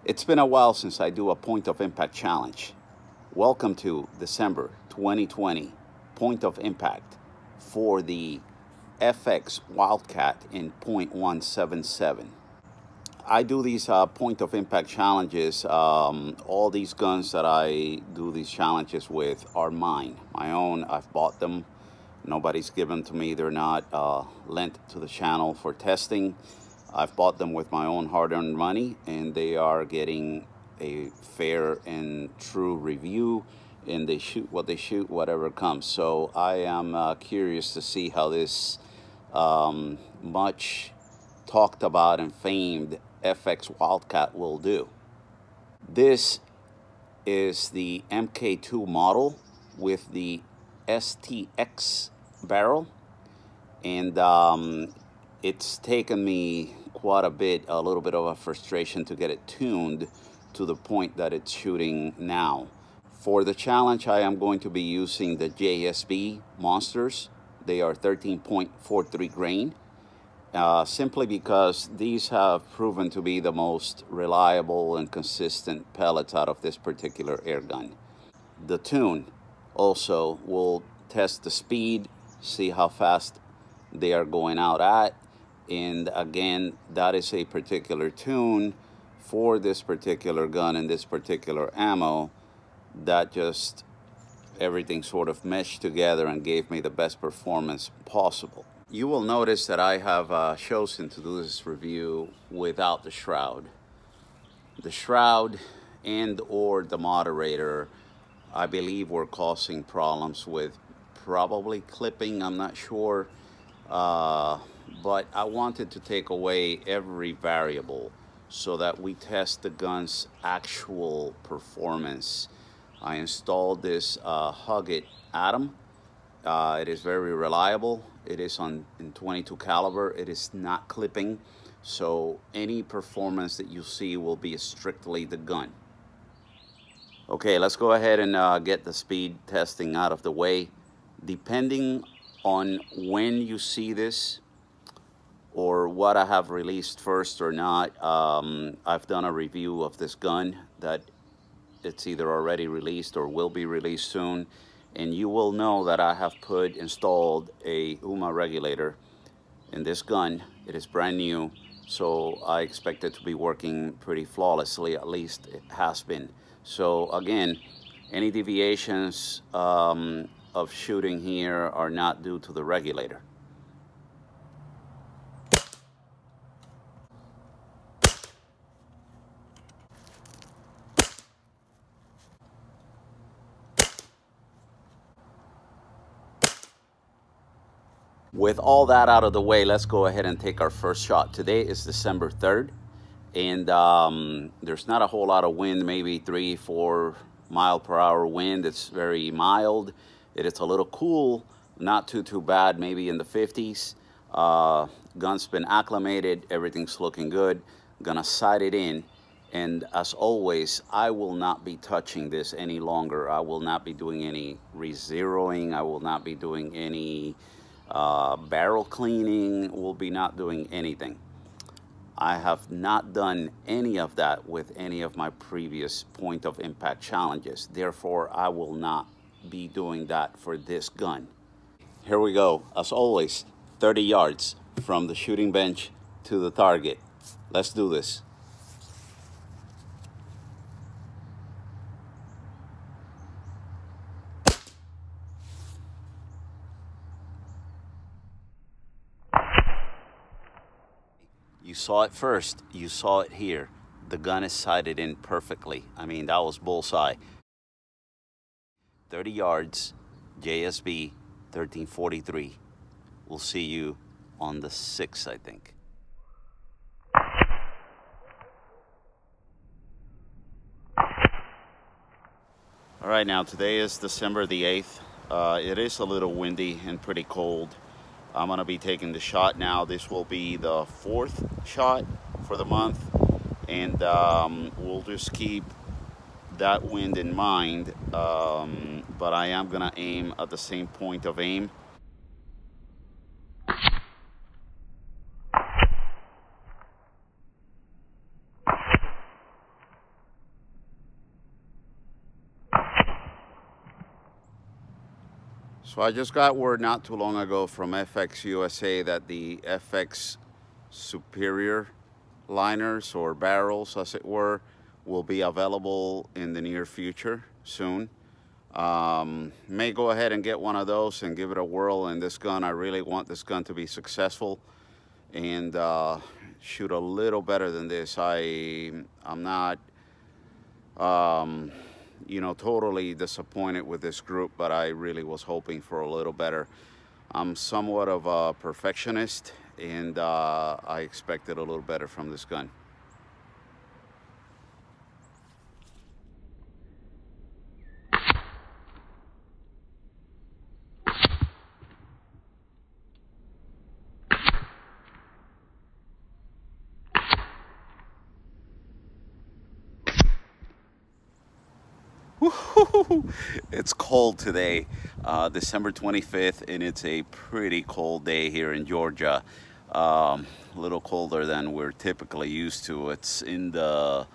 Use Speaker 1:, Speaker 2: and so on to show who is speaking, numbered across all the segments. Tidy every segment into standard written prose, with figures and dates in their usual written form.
Speaker 1: It's been a while since I do a point of impact challenge. Welcome to December 2020 point of impact for the FX Wildcat in .177. I do these point of impact challenges. All these guns that I do these challenges with are mine, my own. I've bought them. Nobody's given to me. They're not lent to the channel for testing. I've bought them with my own hard-earned money, and they are getting a fair and true review, and they shoot what they shoot, whatever comes. So I am curious to see how this much talked about and famed FX Wildcat will do. This is the MK2 model with the STX barrel, and it's taken me quite a little bit of a frustration to get it tuned to the point that it's shooting now. For the challenge, I am going to be using the JSB monsters. They are 13.43 grain, simply because these have proven to be the most reliable and consistent pellets out of this particular air gun. The tune also will test the speed, see how fast they are going out at. And again, that is a particular tune for this particular gun and this particular ammo that just everything sort of meshed together and gave me the best performance possible. You will notice that I have chosen to do this review without the shroud. The shroud and or the moderator, I believe, were causing problems with probably clipping, I'm not sure. But I wanted to take away every variable so that we test the gun's actual performance. I installed this Huggett Atom. It is very reliable. It is in 22 caliber. It is not clipping, so any performance that you see will be strictly the gun. Okay, let's go ahead and get the speed testing out of the way. Depending on when you see this or what I have released first or not, I've done a review of this gun that it's either already released or will be released soon, and you will know that I have installed a UMA regulator in this gun. It is brand new, so I expect it to be working pretty flawlessly. At least it has been. So again, any deviations of shooting here are not due to the regulator. With all that out of the way, let's go ahead and take our first shot. Today is December 3rd, and there's not a whole lot of wind, maybe 3-4 mile per hour wind. It's very mild. It is a little cool, not too bad, maybe in the 50s. Gun's been acclimated, everything's looking good. Gonna sight it in, and as always, I will not be touching this any longer. I will not be doing any re-zeroing. I will not be doing any barrel cleaning. Will be not doing anything. I have not done any of that with any of my previous point of impact challenges. Therefore, I will not be doing that for this gun. Here we go. As always, 30 yards from the shooting bench to the target. Let's do this. You saw it first. You saw it here. The gun is sighted in perfectly. I mean, that was bullseye. 30 yards, JSB 1343. We'll see you on the 6th, I think. All right, now today is December the 8th. It is a little windy and pretty cold. I'm gonna be taking the shot now. This will be the 4th shot for the month, and we'll just keep that wind in mind, but I am gonna aim at the same point of aim. So I just got word not too long ago from FX USA that the FX Superior liners, or barrels as it were, will be available in the near future soon. May go ahead and get one of those and give it a whirl in this gun. I really want this gun to be successful and shoot a little better than this. I'm not you know, totally disappointed with this group, but I really was hoping for a little better. I'm somewhat of a perfectionist, and I expected a little better from this gun. It's cold today, December 25th, and it's a pretty cold day here in Georgia. A little colder than we're typically used to. It's in the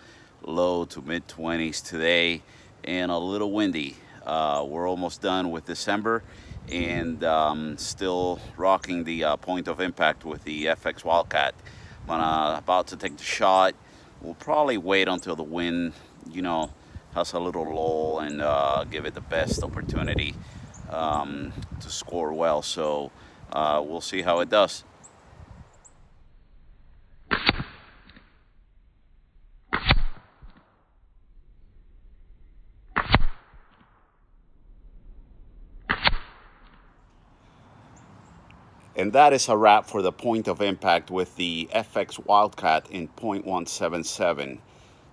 Speaker 1: low to mid 20s today and a little windy. We're almost done with December, and still rocking the point of impact with the FX Wildcat. I'm about to take the shot. We'll probably wait until the wind, you know, has a little lull and give it the best opportunity to score well. So we'll see how it does. And that is a wrap for the point of impact with the FX Wildcat in .177.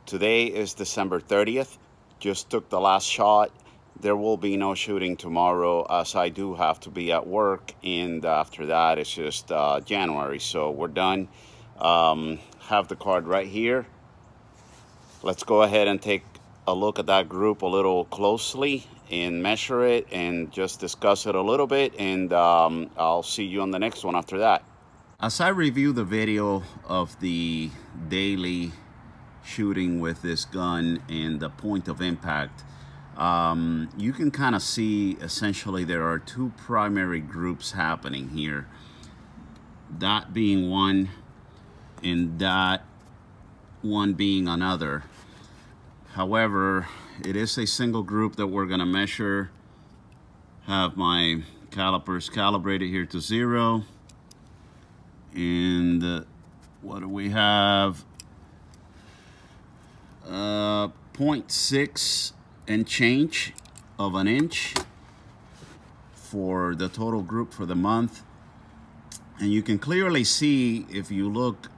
Speaker 1: Today is December 30th. Just took the last shot. There will be no shooting tomorrow, as I do have to be at work, and after that it's just January, so we're done. Have the card right here. Let's go ahead and take a look at that group a little closely and measure it and just discuss it a little bit, and I'll see you on the next one after that. As I review the video of the daily shooting with this gun and the point of impact, you can kind of see essentially there are two primary groups happening here, that being one and that one being another. However, it is a single group that we're going to measure. Have my calipers calibrated here to 0, and what do we have? 0.6 and change of an inch for the total group for the month. And you can clearly see, if you look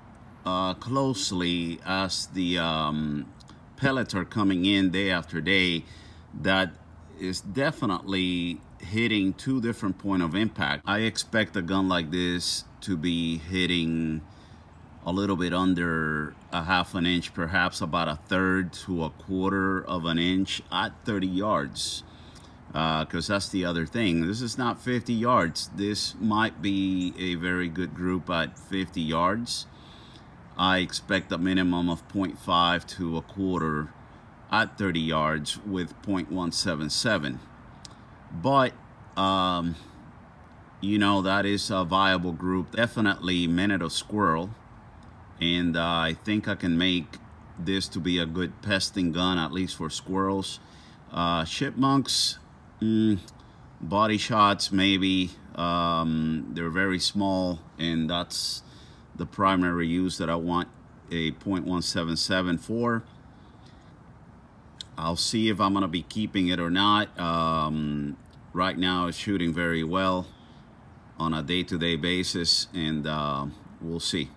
Speaker 1: closely, as the pellets are coming in day after day, that is definitely hitting two different points of impact. I expect a gun like this to be hitting a little bit under a half an inch, perhaps about a third to a quarter of an inch at 30 yards. Because that's the other thing. This is not 50 yards. This might be a very good group at 50 yards. I expect a minimum of 0.5 to a quarter at 30 yards with .177. But, you know, that is a viable group. Definitely minute of squirrel. And I think I can make this to be a good pesting gun, at least for squirrels. Chipmunks, body shots maybe. They're very small, and that's the primary use that I want a .177 for. I'll see if I'm going to be keeping it or not. Right now it's shooting very well on a day-to-day basis, and we'll see.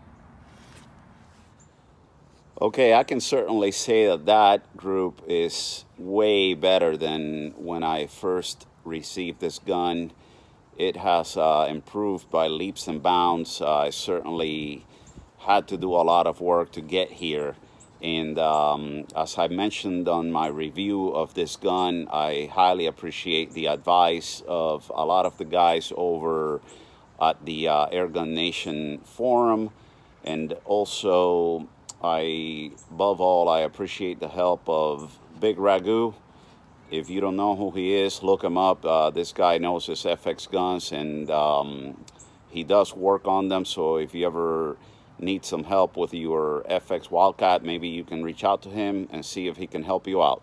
Speaker 1: Okay, I can certainly say that that group is way better than when I first received this gun. It has improved by leaps and bounds. I certainly had to do a lot of work to get here. And as I mentioned on my review of this gun, I highly appreciate the advice of a lot of the guys over at the Airgun Nation forum. And also, above all, I appreciate the help of Big Ragu If you don't know who he is, look him up. This guy knows his FX guns, and he does work on them. So if you ever need some help with your FX Wildcat, maybe you can reach out to him and see if he can help you out.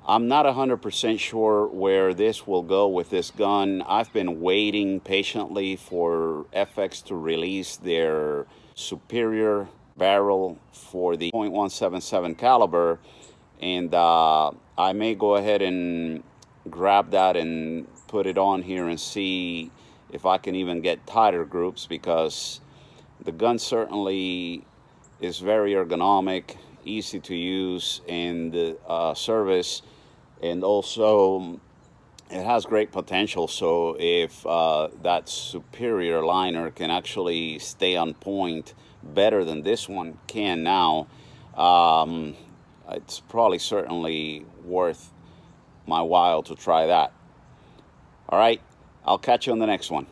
Speaker 1: I'm not 100% sure where this will go with this gun. I've been waiting patiently for FX to release their superior barrel for the .177 caliber, and I may go ahead and grab that and put it on here and see if I can even get tighter groups, because the gun certainly is very ergonomic, easy to use, and service, and also it has great potential. So if that superior liner can actually stay on point better than this one can now, it's probably certainly worth my while to try that. All right, I'll catch you on the next one.